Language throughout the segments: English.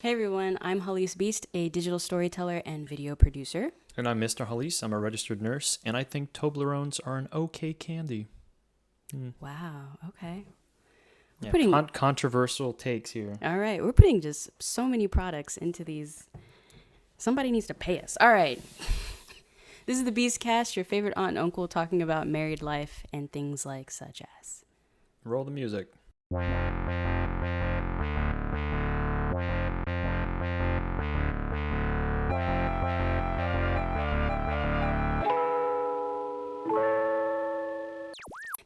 Hey everyone, I'm Hallease Beast, a digital storyteller and video producer. And I'm Mr. Hallease. I'm a registered nurse, and I think Toblerones are an okay candy. Wow, okay. Yeah, controversial takes here. All right, we're putting just so many products into these. Somebody needs to pay us. All right. This is the Beastcast, your favorite aunt and uncle talking about married life and things like such as. Roll the music.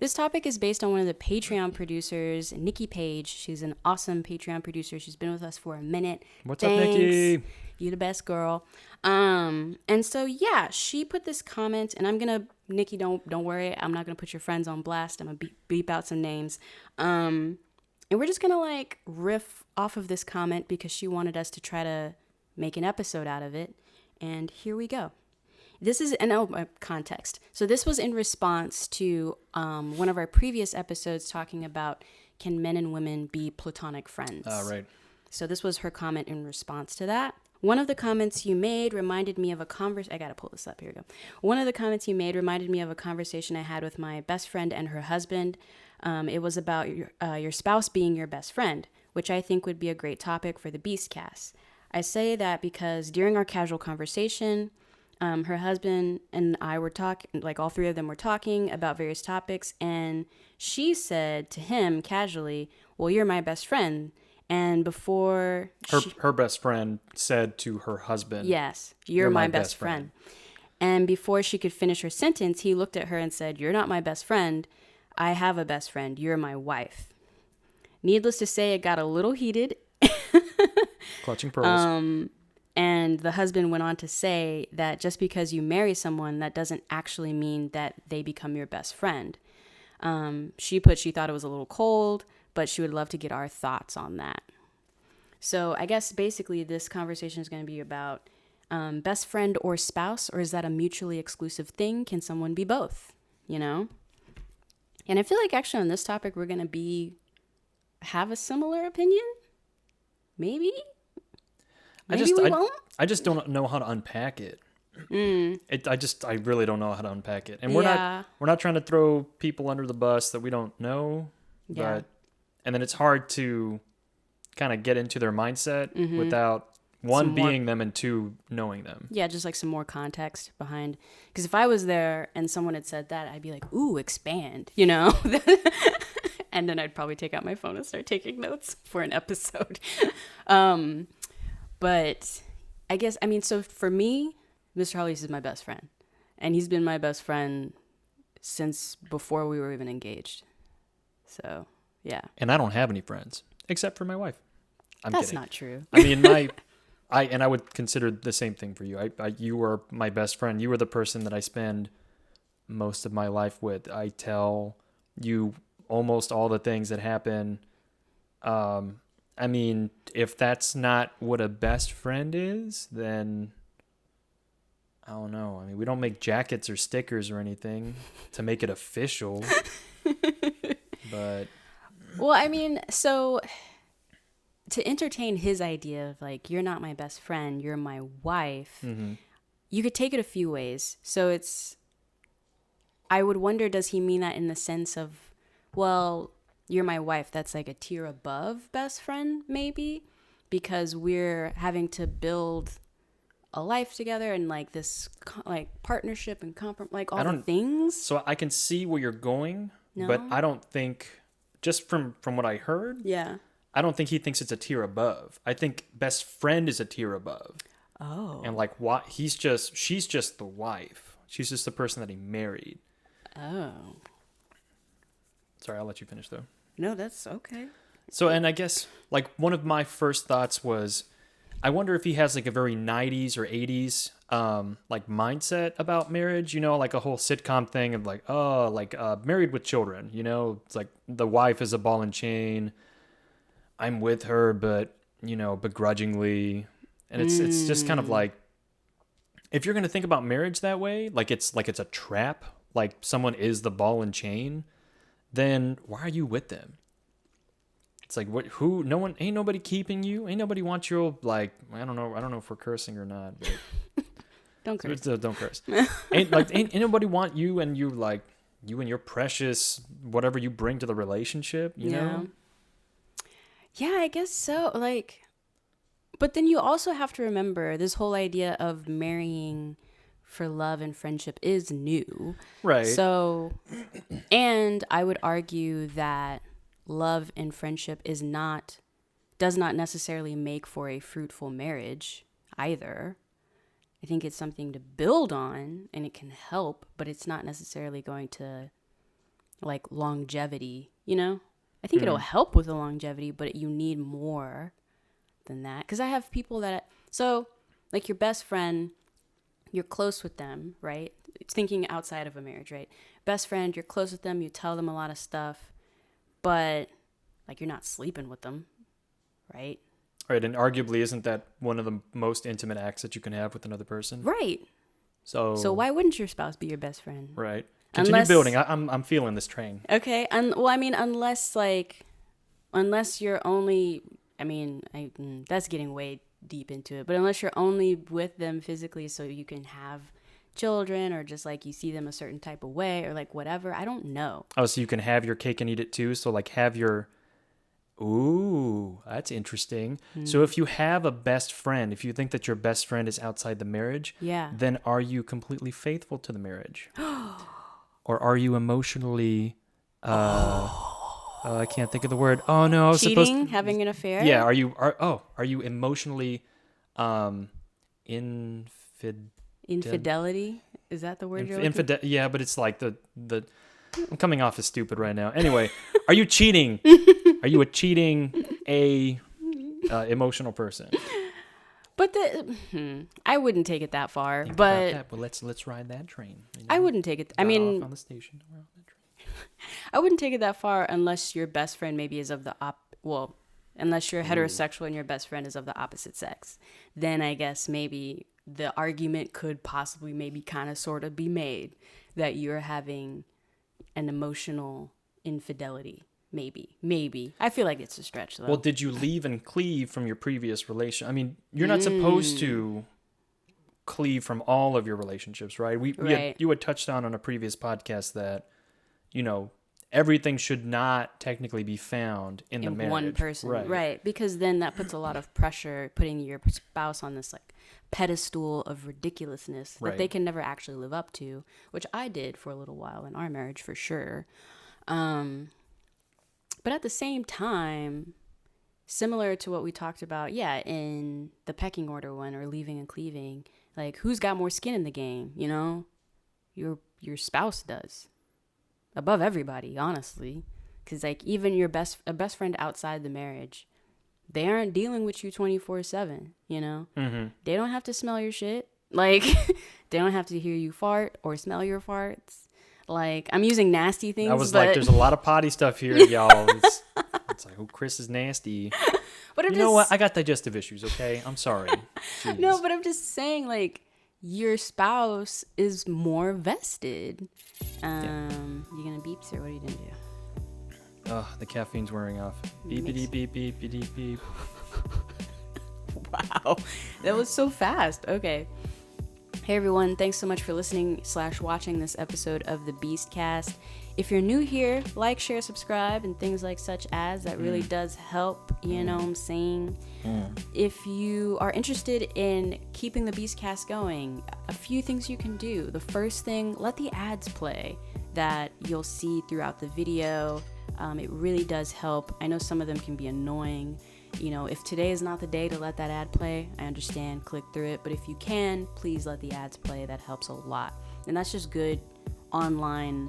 This topic is based on one of the Patreon producers, Nikki Page. She's an awesome Patreon producer. She's been with us for a minute. What's up, Nikki? You the best girl. And so yeah, she put this comment, and I'm gonna, Nikki, don't worry, I'm not gonna put your friends on blast. I'm gonna beep out some names. And we're just gonna like riff off of this comment because she wanted us to try to make an episode out of it. And here we go. This is context. So this was in response to one of our previous episodes talking about can men and women be platonic friends. Right. So this was her comment in response to that. One of the comments you made reminded me of a conversation. I got to pull this up. Here we go. One of the comments you made reminded me of a conversation I had with my best friend and her husband. It was about your spouse being your best friend, which I think would be a great topic for the Beastcast. I say that because during our casual conversation, her husband and I were talking, like all three of them were talking about various topics, and she said to him casually, well, you're my best friend. And before her best friend said to her husband, yes, you're my best friend. And before she could finish her sentence, he looked at her and said, you're not my best friend. I have a best friend. You're my wife. Needless to say, it got a little heated. Clutching pearls. And the husband went on to say that just because you marry someone, that doesn't actually mean that they become your best friend. She thought it was a little cold, but she would love to get our thoughts on that. So I guess basically this conversation is going to be about best friend or spouse, or is that a mutually exclusive thing? Can someone be both? You know? And I feel like actually on this topic, we're going to have a similar opinion. Maybe we won't. I just don't know how to unpack it. I really don't know how to unpack it. And we're not trying to throw people under the bus that we don't know. Yeah. And then it's hard to kind of get into their mindset without being them and two knowing them. Yeah, just like some more context behind. Because if I was there and someone had said that, I'd be like, ooh, expand, you know? And then I'd probably take out my phone and start taking notes for an episode. But I guess, so for me, Mr. Hallease is my best friend. And he's been my best friend since before we were even engaged. So, yeah. And I don't have any friends, except for my wife. That's kidding. Not true. I mean, I would consider the same thing for you. You were my best friend. You were the person that I spend most of my life with. I tell you almost all the things that happen. If that's not what a best friend is, then I don't know. We don't make jackets or stickers or anything to make it official. But well, so to entertain his idea of like, you're not my best friend, you're my wife, you could take it a few ways. So I would wonder, does he mean that in the sense of, well, you're my wife, that's like a tier above best friend, maybe, because we're having to build a life together and like this like partnership and like all the things. So I can see where you're going, but I don't think, just from what I heard, I don't think he thinks it's a tier above. I think best friend is a tier above. Oh. And like she's just the wife. She's just the person that he married. Oh. Sorry, I'll let you finish though. No, that's okay. So, and I guess like one of my first thoughts was, I wonder if he has like a very 90s or 80s like mindset about marriage, like a whole sitcom thing of like, Married with Children, it's like the wife is a ball and chain. I'm with her, but, begrudgingly. And it's just kind of like, if you're going to think about marriage that way, like it's a trap, like someone is the ball and chain, then why are you with them? It's like, what? Who? No one. Ain't nobody keeping you. Ain't nobody wants your, like. I don't know if we're cursing or not. But Don't curse. Don't curse. ain't nobody want you and you, like, you and your precious whatever you bring to the relationship. You know. Yeah, I guess so. Like, but then you also have to remember this whole idea of marrying for love and friendship is new. Right. So, and I would argue that love and friendship does not necessarily make for a fruitful marriage either. I think it's something to build on and it can help, but it's not necessarily going to, like, longevity, you know? I think it'll help with the longevity, but you need more than that. Because I have people that, so, like, your best friend, you're close with them, right? Thinking outside of a marriage, right? Best friend, you're close with them, you tell them a lot of stuff, but, like, you're not sleeping with them, right? Right, and arguably isn't that one of the most intimate acts that you can have with another person? Right. So why wouldn't your spouse be your best friend? Right. Continue building. I'm feeling this train. Okay. Well, I mean, unless you're only, I mean, that's getting way deep into it, but unless you're only with them physically so you can have children or just, like, you see them a certain type of way or, like, whatever, I don't know. Oh, so you can have your cake and eat it too? So, like, have your... Ooh, that's interesting. So if you have a best friend, if you think that your best friend is outside the marriage, then are you completely faithful to the marriage? Or are you emotionally... I can't think of the word. Oh, no. I was Cheating? Having an affair? Yeah, are you emotionally... Infidelity? Is that the word you're looking for? Yeah, but it's like the I'm coming off as stupid right now. Anyway, are you cheating? Are you a cheating emotional person? But I wouldn't take it that far. But let's ride that train. You know? I wouldn't take it. I mean, off on the station. We're on that train. I wouldn't take it that far unless your best friend maybe is of the unless you're heterosexual and your best friend is of the opposite sex. Then I guess maybe the argument could possibly maybe kind of sort of be made that you're having an emotional infidelity. Maybe. I feel like it's a stretch, though. Well, did you leave and cleave from your previous relation? I mean, you're not supposed to cleave from all of your relationships, right? You had touched on a previous podcast that, you know, everything should not technically be found in the marriage. One person, right? Because then that puts a lot of pressure, putting your spouse on this, like, pedestal of ridiculousness that they can never actually live up to, which I did for a little while in our marriage, for sure. But at the same time, similar to what we talked about, in the pecking order one, or leaving and cleaving, like, who's got more skin in the game, you know? Your spouse does. Above everybody, honestly. Because, like, even a best friend outside the marriage, they aren't dealing with you 24/7, you know? Mm-hmm. They don't have to smell your shit. Like, they don't have to hear you fart or smell your farts. Like, I'm using nasty things. I was like, there's a lot of potty stuff here, y'all. It's like, oh, Chris is nasty. But you know what? I got digestive issues, okay? I'm sorry. Jeez. No, but I'm just saying, like, your spouse is more vested. You gonna beep, or what are you gonna do? Oh, the caffeine's wearing off. Beep, beep, beep, beep, beep. Wow, that was so fast. Okay. Hey everyone, thanks so much for listening / watching this episode of the Beastcast. If you're new here, like, share, subscribe, and things like such as. That really does help, you know what I'm saying? If you are interested in keeping the Beastcast going, a few things you can do. The first thing, let the ads play that you'll see throughout the video. It really does help. I know some of them can be annoying. You know, if today is not the day to let that ad play, I understand, click through it. But if you can, please let the ads play. That helps a lot. And that's just good online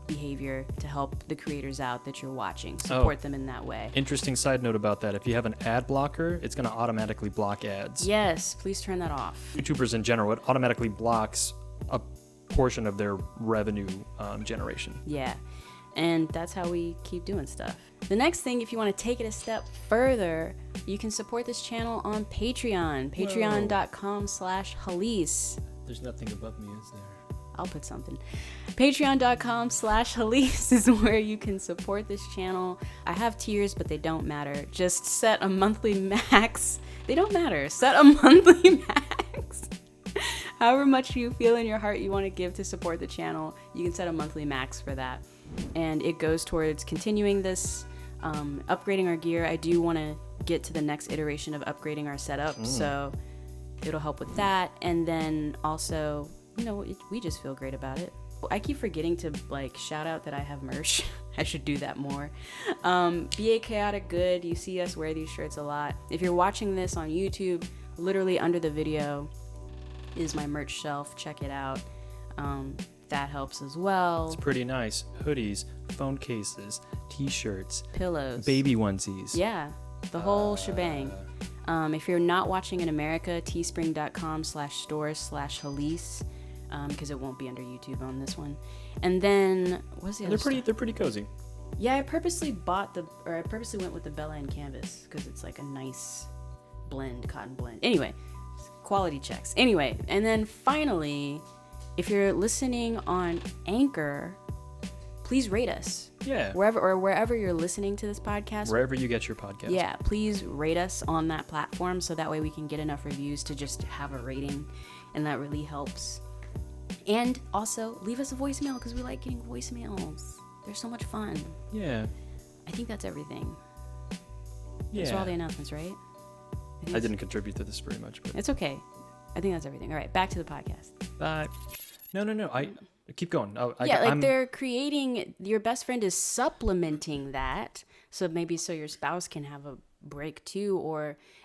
behavior to help the creators out that you're watching. Support them in that way. Interesting side note about that. If you have an ad blocker, it's going to automatically block ads. Yes, please turn that off. YouTubers in general, it automatically blocks a portion of their revenue generation. Yeah. And that's how we keep doing stuff. The next thing, if you want to take it a step further, you can support this channel on Patreon. Patreon.com/Hallease. There's nothing above me, is there? I'll put something. Patreon.com/Hallease is where you can support this channel. I have tiers, but they don't matter. Just set a monthly max. They don't matter. Set a monthly max. However much you feel in your heart you want to give to support the channel, you can set a monthly max for that. And it goes towards continuing this, upgrading our gear. I do want to get to the next iteration of upgrading our setup, so it'll help with that. And then also, we just feel great about it. I keep forgetting to shout out that I have merch. I should do that more. BA Chaotic Good, you see us wear these shirts a lot. If you're watching this on YouTube, literally under the video is my merch shelf. Check it out. That helps as well. It's pretty nice. Hoodies, phone cases, t-shirts, pillows, baby onesies. Yeah, the whole shebang. If you're not watching in America, teespring.com/stores/Hallease, because it won't be under YouTube on this one. And then what's the other stuff? They're pretty cozy. Yeah, I purposely went with the Bella and Canvas because it's like a nice blend, cotton blend. Anyway, quality checks. Anyway, and then finally, if you're listening on Anchor, please rate us. Yeah. Wherever you're listening to this podcast. Wherever you get your podcast. Yeah, please rate us on that platform so that way we can get enough reviews to just have a rating, and that really helps. And also, leave us a voicemail because we like getting voicemails. They're so much fun. Yeah. I think that's everything. Yeah. Those are all the announcements, right? I didn't contribute to this very much, but it's okay. I think that's everything. All right, back to the podcast. No. I keep going. They're creating. Your best friend is supplementing that, so your spouse can have a break too,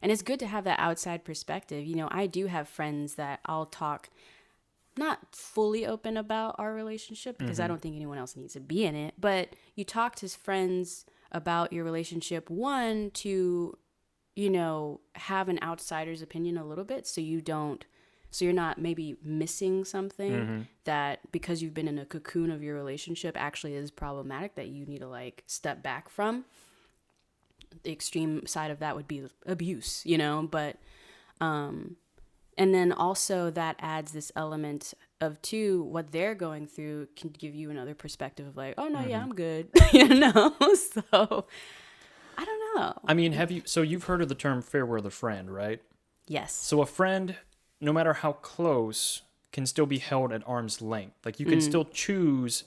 and it's good to have that outside perspective. I do have friends that I'll talk, not fully open about our relationship because I don't think anyone else needs to be in it, but you talk to friends about your relationship, one, to have an outsider's opinion a little bit, so you're not maybe missing something that, because you've been in a cocoon of your relationship, actually is problematic that you need to step back from. The extreme side of that would be abuse, but and then also that adds this element of what they're going through can give you another perspective of oh no, yeah, I'm good. So I don't know. I mean, you've heard of the term fair weather friend, right? Yes. So a friend, no matter how close, can still be held at arm's length. You can still choose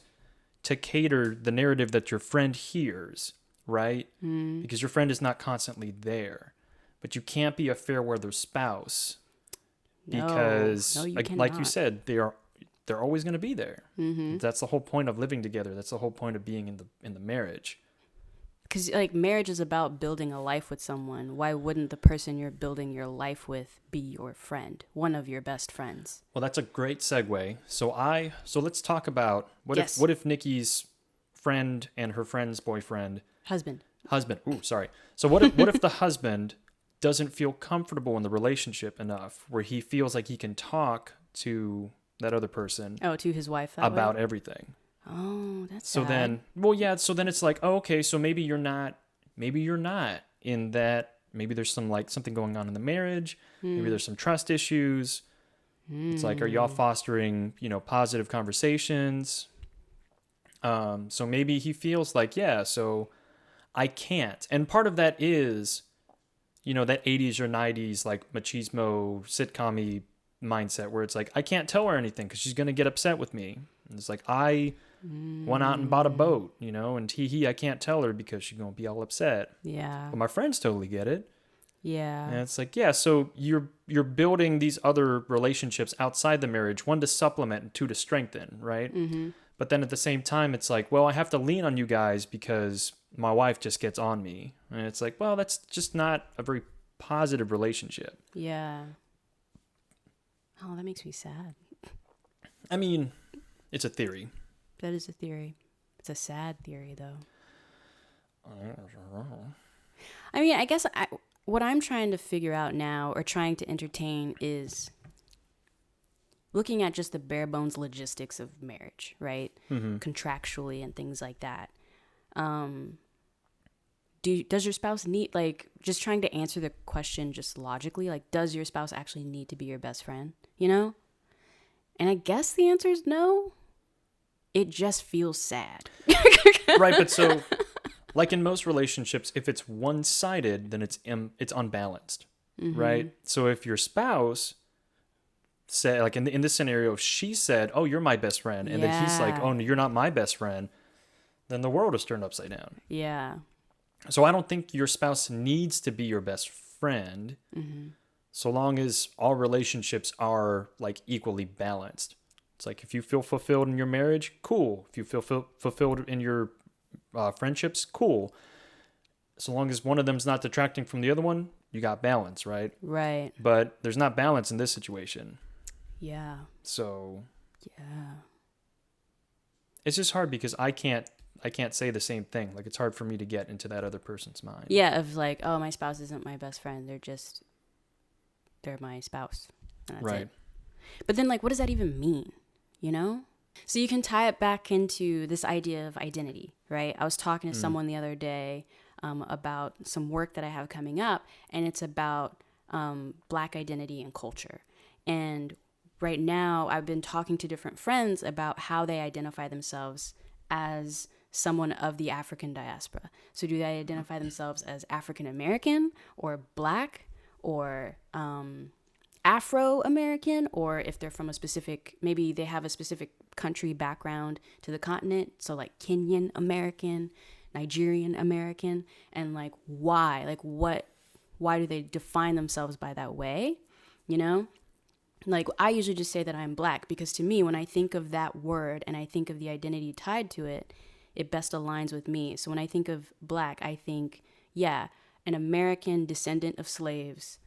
to cater the narrative that your friend hears, right? Because your friend is not constantly there. But you can't be a fair weather spouse because, like you said, they're always going to be there. That's the whole point of living together. That's the whole point of being in the marriage. Because marriage is about building a life with someone. Why wouldn't the person you're building your life with be your friend, one of your best friends? Well, that's a great segue. So let's talk about what if Nikki's friend and her friend's boyfriend, husband. Ooh, sorry. So what if the husband doesn't feel comfortable in the relationship enough where he feels like he can talk to that other person? Oh, to his wife about everything. Oh, that's so sad. then it's okay, so maybe you're not in that. Maybe there's something going on in the marriage. Maybe there's some trust issues. It's are y'all fostering, positive conversations? So maybe he feels so I can't. And part of that is, that 80s or 90s, machismo, sitcom-y mindset where it's I can't tell her anything because she's going to get upset with me. And it's I went out and bought a boat, and I can't tell her because she's going to be all upset. Yeah. But my friends totally get it. Yeah. And it's so you're building these other relationships outside the marriage, one to supplement and two to strengthen, right? But then at the same time, it's I have to lean on you guys because my wife just gets on me. And it's that's just not a very positive relationship. Yeah. Oh, that makes me sad. I mean, it's a theory. That is a theory. It's a sad theory, though. I mean, I guess what I'm trying to figure out now, or trying to entertain, is looking at just the bare bones logistics of marriage, right? Contractually and things like that. Does your spouse need, just trying to answer the question just logically, does your spouse actually need to be your best friend, And I guess the answer is no. It just feels sad. Right, but so, like in most relationships, if it's one-sided, then it's unbalanced, right? So if your spouse said, like in this scenario, if she said, "Oh, you're my best friend," and then he's like, "Oh, no, you're not my best friend," then the world is turned upside down. Yeah. So I don't think your spouse needs to be your best friend, so long as all relationships are like equally balanced. It's like if you feel fulfilled in your marriage, cool. If you feel fulfilled in your friendships, cool. So long as one of them's not detracting from the other one, you got balance, right? Right. But there's not balance in this situation. Yeah. So Yeah. it's just hard because I can't say the same thing. Like it's hard for me to get into that other person's mind. Yeah, of like, oh, my spouse isn't my best friend. They're my spouse. And that's Right. it. But then, like, what does that even mean? You know? So you can tie it back into this idea of identity, right? I was talking to someone the other day about some work that I have coming up, and it's about Black identity and culture. And right now, I've been talking to different friends about how they identify themselves as someone of the African diaspora. So do they identify themselves as African American or Black or Afro-American, or if they're from a specific, maybe they have a specific country background to the continent. So like Kenyan American, Nigerian American, and like why? Like why do they define themselves by that way? You know? Like I usually just say that I'm Black because to me, when I think of that word and I think of the identity tied to it, it best aligns with me. So when I think of Black, I think, yeah, an American descendant of slaves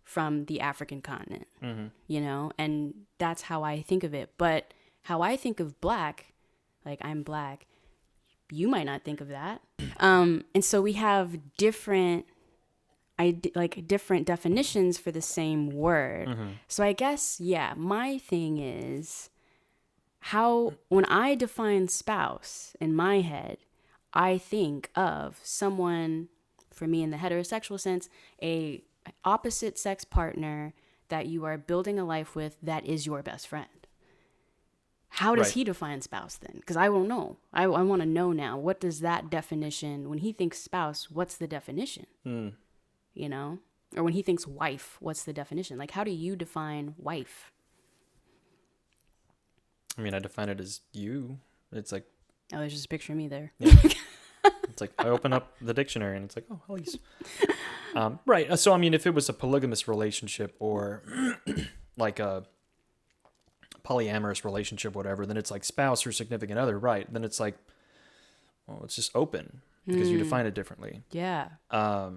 from the African continent, you know, and that's how I think of it. But how I think of Black, like I'm Black, you might not think of that. And so we have different definitions for the same word. So I guess, yeah, my thing is when I define spouse in my head, I think of someone, for me in the heterosexual sense, a opposite sex partner that you are building a life with that is your best friend. How does he define spouse then? Because I won't know. I want to know now. What does that definition, when he thinks spouse, what's the definition? You know? Or when he thinks wife, what's the definition? Like, how do you define wife? I mean, I define it as you. It's like, Oh, there's just a picture of me there. yeah. It's like I open up the dictionary and it's like, oh, Hallease. Right. So, I mean, if it was a polygamous relationship or like a polyamorous relationship, whatever, then it's like spouse or significant other, right? Then it's like, well, it's just open because you define it differently. Yeah. Oh,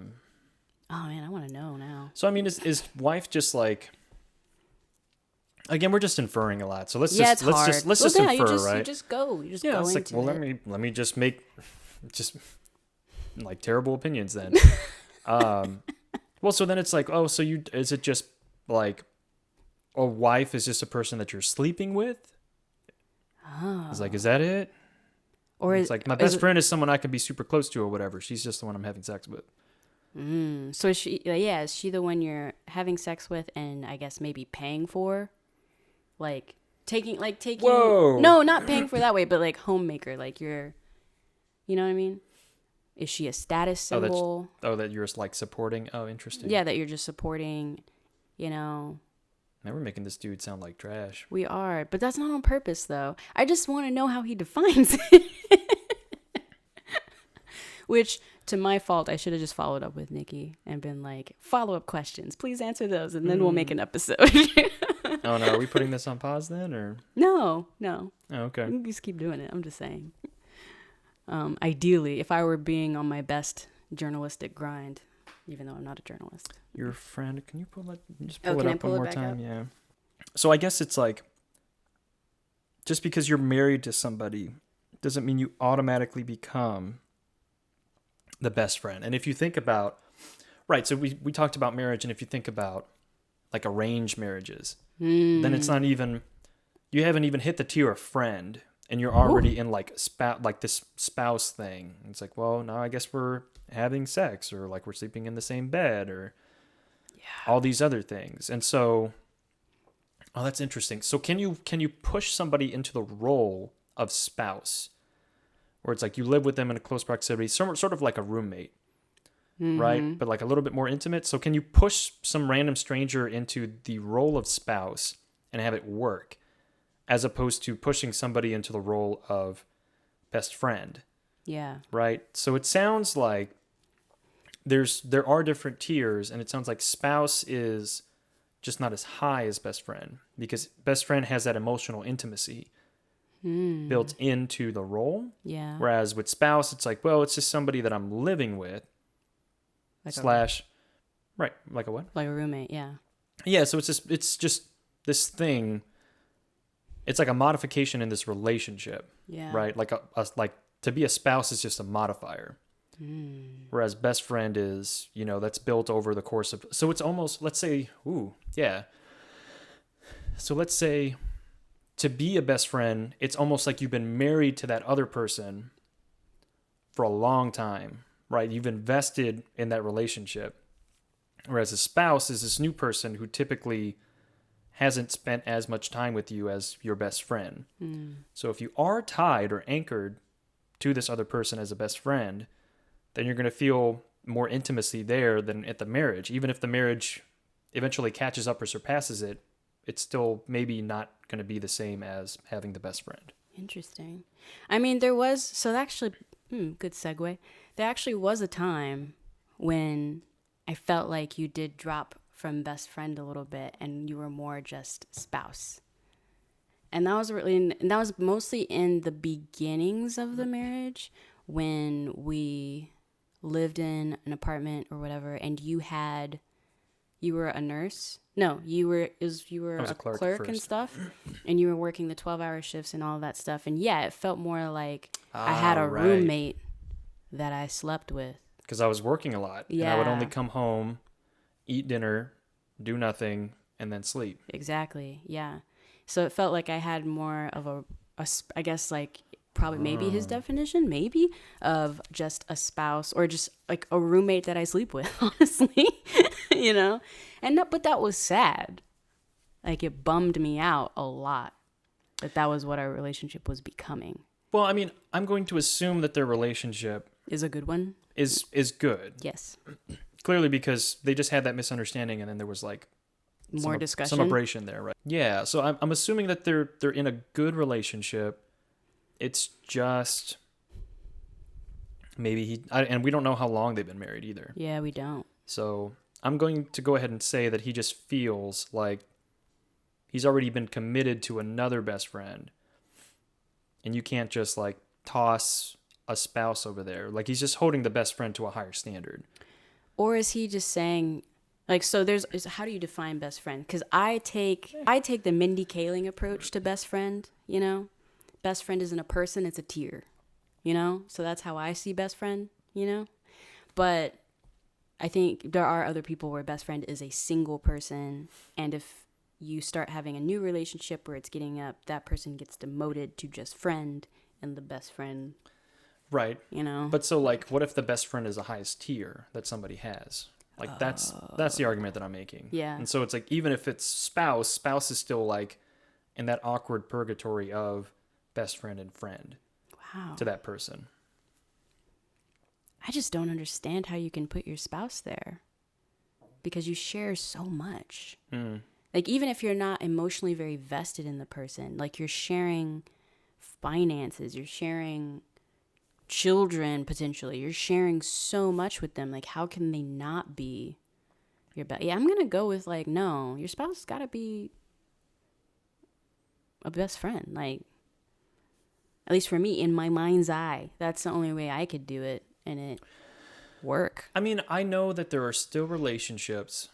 man, I want to know now. So, I mean, is wife just like, again, we're just inferring a lot. So let's It's hard. just infer, right? You just go. You just Yeah, go it's into like, well, it. let me just make like terrible opinions then. Well, so then it's like, oh, so is it just like a wife is just a person that you're sleeping with? Oh. It's like, is that it? Or It's like my best friend is someone I can be super close to or whatever. She's just the one I'm having sex with. So is she the one you're having sex with and I guess maybe paying for? Like taking Whoa. No, not paying for that way, but like homemaker, like you know what I mean? Is she a status symbol? That you're just like supporting. Oh, interesting. Yeah, that you're just supporting, you know. Man, we're making this dude sound like trash. We are, but that's not on purpose though. I just want to know how he defines it. Which, to my fault, I should have just followed up with Nikki and been like, follow-up questions. Please answer those, and then we'll make an episode. Oh, no. Are we putting this on pause then, or? No. Oh, okay. You can just keep doing it. I'm just saying. Ideally, if I were being on my best journalistic grind, even though I'm not a journalist. Your friend, can you pull it Can I up pull one it more back time? up? Yeah. So I guess it's like, just because you're married to somebody doesn't mean you automatically become the best friend. And if you think about, right, so we talked about marriage, and if you think about like arranged marriages, then it's not even, you haven't even hit the tier of friend, and you're already in like this spouse thing. It's like, well, now I guess we're having sex, or like we're sleeping in the same bed, or all these other things. And so Oh, that's interesting. So can you push somebody into the role of spouse, where it's like you live with them in a close proximity, sort of like a roommate, right? But like a little bit more intimate. So can you push some random stranger into the role of spouse and have it work, as opposed to pushing somebody into the role of best friend, Yeah. right? So it sounds like there are different tiers, and it sounds like spouse is just not as high as best friend, because best friend has that emotional intimacy built into the role. Yeah. Whereas with spouse, it's like, well, it's just somebody that I'm living with, Like slash, right, like a what? like a roommate. Yeah. Yeah, so it's just this thing. It's like a modification in this relationship, Yeah. right? Like like to be a spouse is just a modifier. Whereas best friend is, that's built over the course of. So it's almost, let's say, yeah. So let's say to be a best friend, it's almost like you've been married to that other person for a long time, right? You've invested in that relationship. Whereas a spouse is this new person who typically hasn't spent as much time with you as your best friend. So if you are tied or anchored to this other person as a best friend, then you're going to feel more intimacy there than at the marriage. Even if the marriage eventually catches up or surpasses it, it's still maybe not going to be the same as having the best friend. Interesting. I mean, there was, so actually, good segue. There actually was a time when I felt like you did drop from best friend a little bit and you were more just spouse. And that was mostly in the beginnings of the marriage, when we lived in an apartment or whatever, and you were a nurse. No, you were was a a clerk clerk and first. stuff, and you were working the 12-hour shifts and all that stuff. And yeah, it felt more like I had a right. roommate that I slept with. Because I was working a lot. And I would only Yeah. come home, eat dinner, do nothing, and then sleep. Exactly. Yeah. So it felt like I had more of I guess like probably maybe his definition, maybe, of just a spouse or just like a roommate that I sleep with, honestly, but that was sad. Like it bummed me out a lot that was what our relationship was becoming. Well, I mean, I'm going to assume that their relationship Is a good one. is good. Yes. Clearly, because they just had that misunderstanding, and then there was like More discussion. some abrasion there, right? Yeah. So I'm assuming that they're in a good relationship. It's just maybe and we don't know how long they've been married either. Yeah, we don't. So I'm going to go ahead and say that he just feels like he's already been committed to another best friend, and you can't just like toss a spouse over there. Like he's just holding the best friend to a higher standard. Or is he just saying, like, so how do you define best friend? Because I take the Mindy Kaling approach to best friend, Best friend isn't a person, it's a tier, So that's how I see best friend, But I think there are other people where best friend is a single person. And if you start having a new relationship where it's getting up, that person gets demoted to just friend and the best friend, Right. But so like, what if the best friend is the highest tier that somebody has? Like that's the argument that I'm making. Yeah. And so it's like, even if it's spouse is still like in that awkward purgatory of best friend and friend Wow. to that person. I just don't understand how you can put your spouse there, because you share so much. Like, even if you're not emotionally very vested in the person, like you're sharing finances, you're sharing children potentially, you're sharing so much with them. Like, how can they not be your best? Yeah, I'm gonna go with like, no, your spouse gotta be a best friend. Like, at least for me, in my mind's eye, that's the only way I could do it and it work. I mean, I know that there are still relationships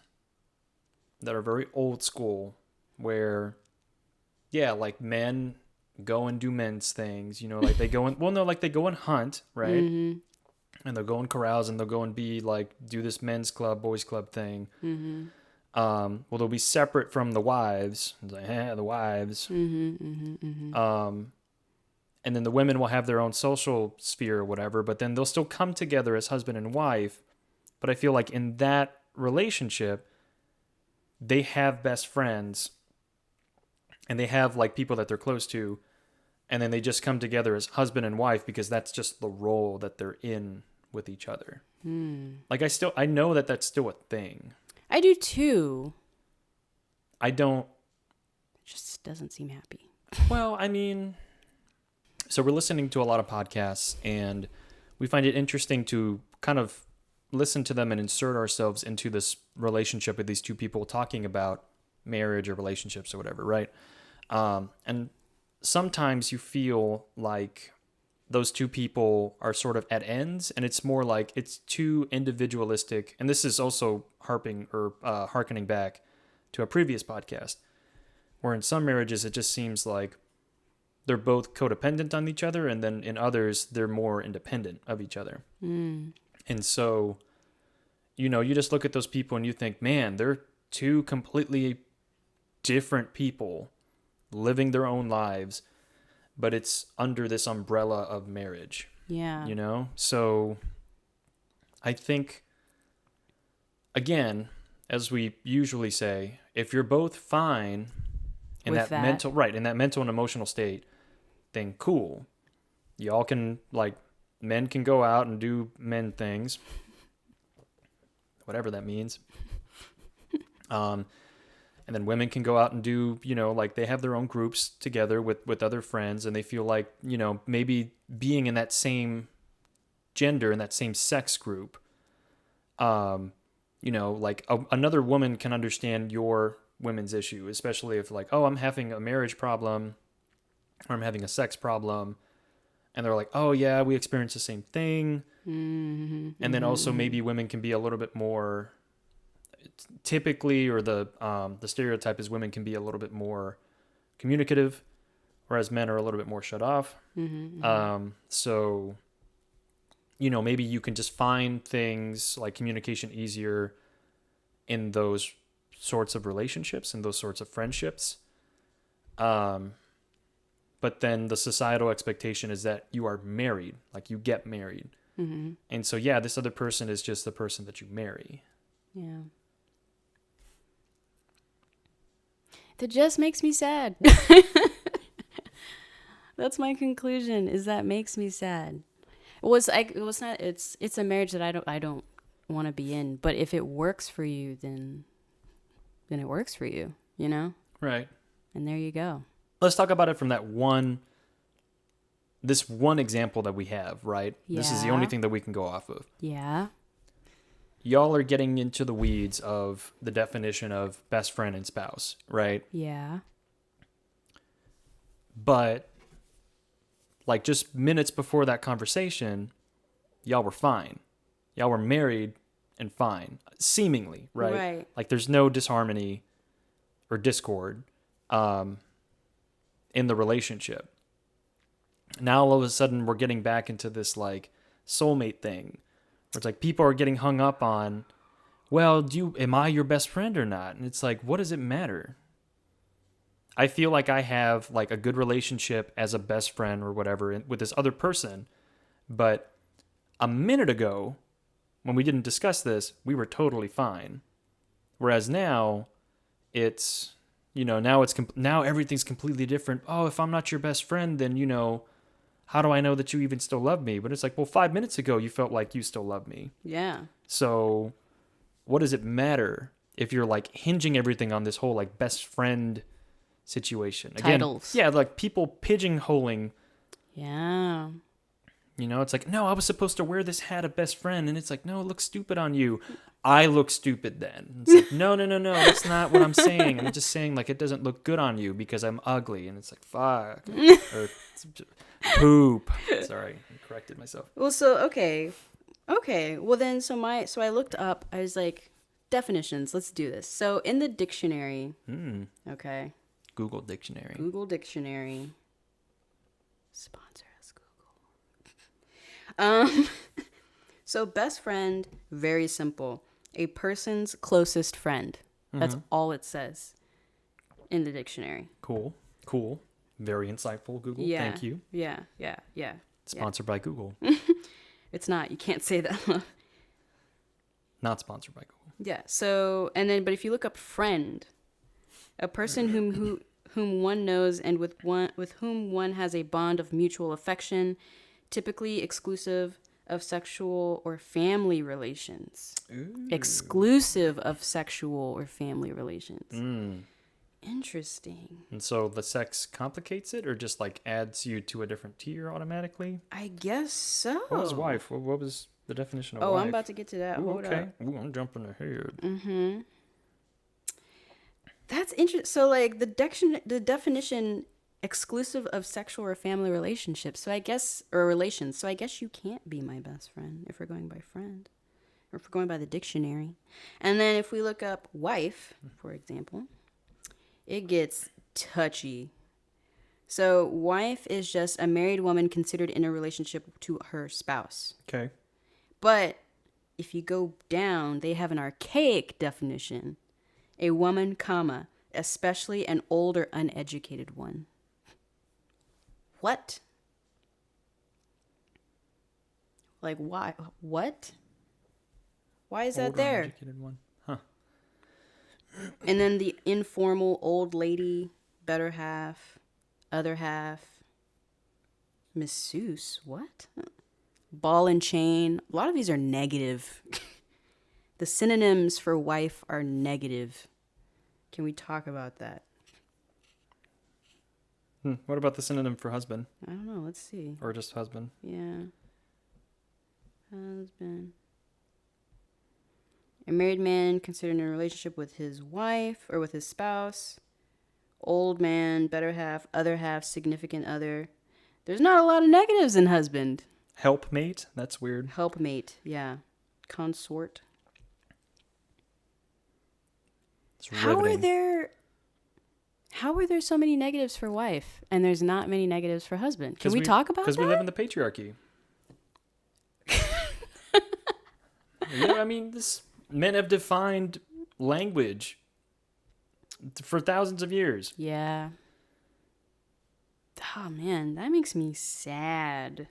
that are very old school where, yeah, like men go and do men's things, like they go and, well, no, like they go and hunt, right? Mm-hmm. And they'll go and carouse and they'll go and be like, do this men's club, boys club thing. Mm-hmm. Well, they'll be separate from the wives. It's like, the wives. Mm-hmm. Mm-hmm. Mm-hmm. And then the women will have their own social sphere or whatever, but then they'll still come together as husband and wife. But I feel like in that relationship, they have best friends and they have like people that they're close to, and then they just come together as husband and wife because that's just the role that they're in with each other. Like I know that that's still a thing. I do too. I don't. It just doesn't seem happy. Well, I mean, so we're listening to a lot of podcasts, and we find it interesting to kind of listen to them and insert ourselves into this relationship with these two people talking about marriage or relationships or whatever, right? And sometimes you feel like those two people are sort of at ends, and it's more like it's too individualistic. And this is also harkening back to a previous podcast, where in some marriages it just seems like they're both codependent on each other, and then in others they're more independent of each other. And so, you just look at those people and you think, man, they're two completely different people living their own lives, but it's under this umbrella of marriage. Yeah. So I think, again, as we usually say, if you're both fine in that mental and emotional state, then cool. Y'all can, like, men can go out and do men things, whatever that means. And then women can go out and do, like they have their own groups together with other friends, and they feel like, maybe being in that same gender, in that same sex group, like another woman can understand your women's issue, especially if like, oh, I'm having a marriage problem or I'm having a sex problem. And they're like, oh yeah, we experience the same thing. And then also maybe women can be a little bit more, typically, or the stereotype is women can be a little bit more communicative, whereas men are a little bit more shut off. So, maybe you can just find things like communication easier in those sorts of relationships and those sorts of friendships. But then the societal expectation is that you are married, like you get married. And so, yeah, this other person is just the person that you marry. Yeah. That just makes me sad. That's my conclusion, is that makes me sad. It's a marriage that I don't want to be in, but if it works for you, then it works for you, Right. And there you go. Let's talk about it from this one example that we have, right? Yeah. This is the only thing that we can go off of. Yeah. Y'all are getting into the weeds of the definition of best friend and spouse, right? Yeah. But like just minutes before that conversation, y'all were fine. Y'all were married and fine, seemingly, right? Right. Like there's no disharmony or discord in the relationship. Now all of a sudden we're getting back into this like soulmate thing. It's like people are getting hung up on, well, am I your best friend or not? And it's like, what does it matter? I feel like I have like a good relationship as a best friend or whatever with this other person. But a minute ago, when we didn't discuss this, we were totally fine. Whereas now it's, now everything's completely different. Oh, if I'm not your best friend, then, how do I know that you even still love me? But it's like, well, 5 minutes ago, you felt like you still love me. Yeah. So what does it matter if you're like hinging everything on this whole like best friend situation? Again, titles. Yeah, like people pigeonholing. Yeah. It's like, no, I was supposed to wear this hat of best friend. And it's like, no, it looks stupid on you. I look stupid then. It's like, no, that's not what I'm saying. I'm just saying like it doesn't look good on you because I'm ugly. And it's like, fuck. Or poop. Sorry, I corrected myself. Well, so, okay. Well, then, so I looked up, I was like, definitions, let's do this. So in the dictionary, okay. Google Dictionary. Sponsor us, Google. So best friend, very simple. A person's closest friend. That's all it says in the dictionary. Cool. Very insightful, Google. Yeah. Thank you. Yeah. Sponsored by Google. It's not. You can't say that. Not sponsored by Google. Yeah. So, and then, but if you look up friend, a person whom one knows and with whom one has a bond of mutual affection, typically exclusive of sexual or family relations. Ooh. Exclusive of sexual or family relations. Interesting. And so the sex complicates it, or just like adds you to a different tier automatically? I guess so. What was wife? What was the definition of wife? Oh, I'm about to get to that. Ooh, Hold okay. up. Ooh, I'm jumping ahead. Mm-hmm. That's interesting. So, like, the definition exclusive of sexual or family relationships. So I guess, or relations. So I guess you can't be my best friend if we're going by friend, or if we're going by the dictionary. And then if we look up wife, for example, it gets touchy. So wife is just a married woman considered in a relationship to her spouse. Okay. But if you go down, they have an archaic definition. A woman, comma, especially an old or uneducated one. What? Like, why? What? Why is that Older, there? uneducated one. Huh. And then the informal old lady, better half, other half, masseuse, what? Ball and chain. A lot of these are negative. The synonyms for wife are negative. Can we talk about that? What about the synonym for husband? I don't know. Let's see. Or just husband? Yeah. Husband. A married man considered in a relationship with his wife or with his spouse. Old man, better half, other half, significant other. There's not a lot of negatives in husband. Helpmate? That's weird. Helpmate, yeah. Consort. It's riveting. How are there so many negatives for wife and there's not many negatives for husband? Can we talk about that? Because we live in the patriarchy. I mean, men have defined language for thousands of years. Yeah. Oh, man, that makes me sad.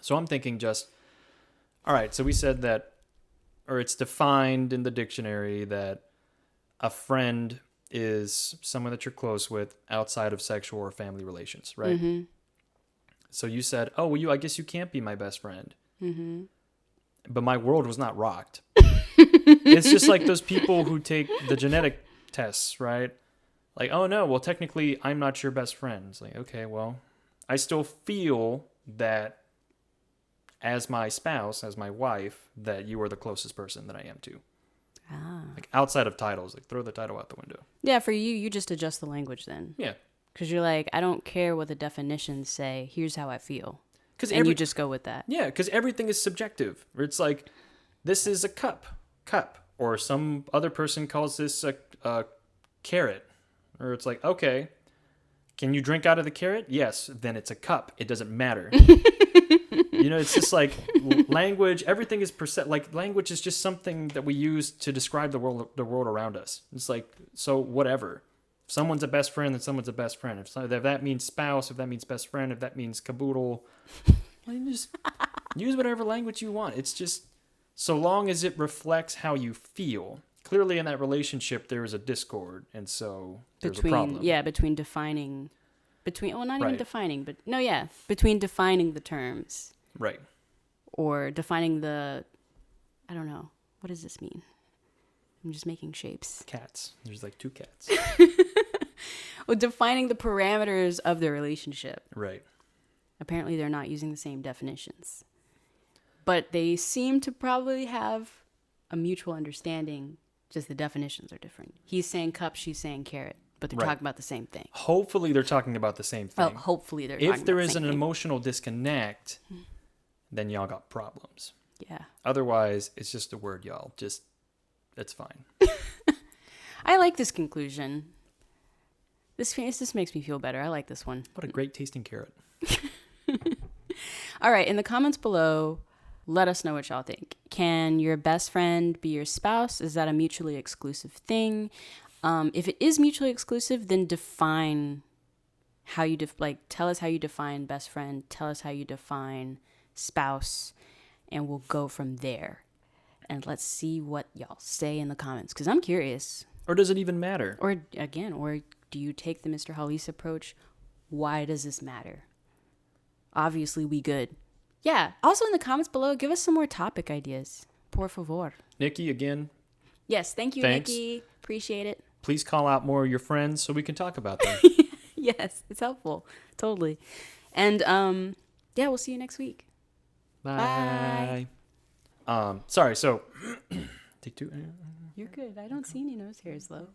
So I'm thinking all right, so we said that, or it's defined in the dictionary that a friend is someone that you're close with outside of sexual or family relations, right? Mm-hmm. So you said, oh, well, I guess you can't be my best friend. Mm-hmm. But my world was not rocked. It's just like those people who take the genetic tests, right? Like, oh, no, well, technically, I'm not your best friend. It's like, okay, well, I still feel that as my spouse, as my wife, that you are the closest person that I am to. Like outside of titles, like throw the title out the window. Yeah, for you just adjust the language then. Yeah. Because you're like, I don't care what the definitions say. Here's how I feel. And you just go with that. Yeah, because everything is subjective. It's like, this is a cup. Or some other person calls this a carrot. Or it's like, okay, can you drink out of the carrot? Yes, then it's a cup. It doesn't matter. It's just like language. Everything is like language is just something that we use to describe the world around us. It's like, so whatever. If someone's a best friend, then someone's a best friend. If that means spouse, if that means best friend, if that means caboodle, well, you just use whatever language you want. It's just so long as it reflects how you feel. Clearly, in that relationship, there is a discord, and so there's a problem. Yeah, between defining even defining, but no, yeah, between defining the terms. Right. Or defining I don't know. What does this mean? I'm just making shapes. Cats. There's like two cats. Well, defining the parameters of the relationship. Right. Apparently, they're not using the same definitions. But they seem to probably have a mutual understanding, just the definitions are different. He's saying cup, she's saying carrot. But they're talking about the same thing. Hopefully they're talking about the same thing. Well, hopefully they're talking about the same thing. If there is an emotional disconnect, then y'all got problems. Yeah. Otherwise, it's just a word, y'all. It's fine. I like this conclusion. This makes me feel better. I like this one. What a great tasting carrot. All right. In the comments below, let us know what y'all think. Can your best friend be your spouse? Is that a mutually exclusive thing? If it is mutually exclusive, then define how you tell us how you define best friend. Tell us how you define spouse, and we'll go from there. And let's see what y'all say in the comments, because I'm curious. Or does it even matter? Or again, or Do you take the Mr. Hallease approach? Why does this matter? Obviously, we good. Yeah. Also in the comments below, give us some more topic ideas. Por favor. Nikki, again, Yes. Thank you, thanks. Nikki. Appreciate it. Please call out more of your friends so we can talk about them. Yes. It's helpful. Totally. And yeah, we'll see you next week. Bye. Sorry. So, take two. You're good. I don't see any nose hairs though.